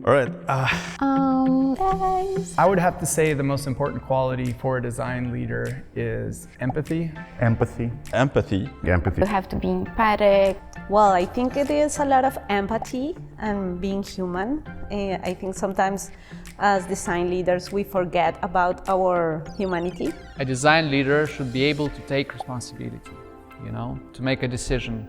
All right. Thanks. I would have to say the most important quality for a design leader is empathy. Empathy. Empathy. Empathy. You have to be empathic. Well, I think it is a lot of empathy and being human. I think sometimes as design leaders we forget about our humanity. A design leader should be able to take responsibility, to make a decision.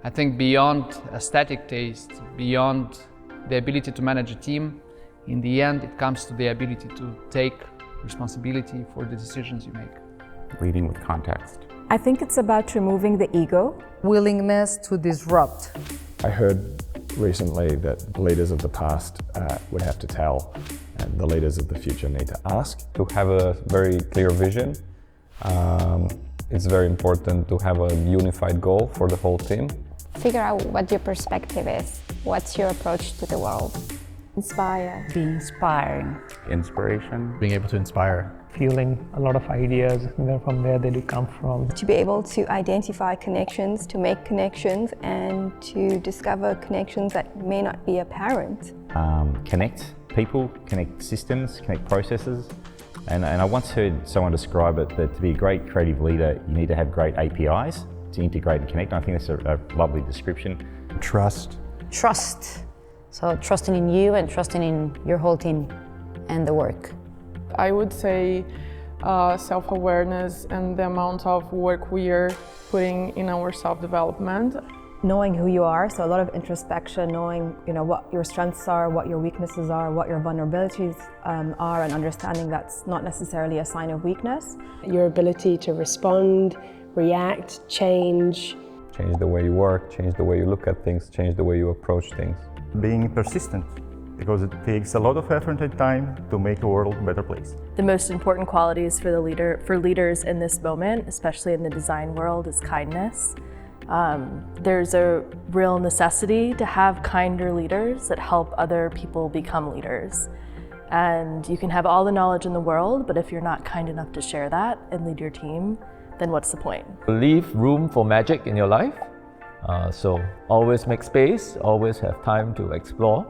I think beyond aesthetic taste, beyond the ability to manage a team, in the end it comes to the ability to take responsibility for the decisions you make. Leading with context. I think it's about removing the ego. Willingness to disrupt. I heard recently that the leaders of the past would have to tell, and the leaders of the future need to ask. To have a very clear vision. It's very important to have a unified goal for the whole team. Figure out what your perspective is. What's your approach to the world? Inspire. Be inspiring. Inspiration. Being able to inspire. Feeling a lot of ideas, from where they do come from. To be able to identify connections, to make connections, and to discover connections that may not be apparent. Connect people, connect systems, connect processes. And I once heard someone describe it that to be a great creative leader, you need to have great APIs to integrate and connect. And I think that's a lovely description. Trust. Trust. So trusting in you and trusting in your whole team and the work. I would say self-awareness and the amount of work we are putting in our self-development. Knowing who you are, so a lot of introspection, knowing what your strengths are, what your weaknesses are, what your vulnerabilities are, and understanding that's not necessarily a sign of weakness. Your ability to respond, react, change. Change the way you work, change the way you look at things, change the way you approach things. Being persistent, because it takes a lot of effort and time to make the world a better place. The most important qualities for leaders in this moment, especially in the design world, is kindness. There's a real necessity to have kinder leaders that help other people become leaders. And you can have all the knowledge in the world, but if you're not kind enough to share that and lead your team, then what's the point? Leave room for magic in your life. So always make space, always have time to explore.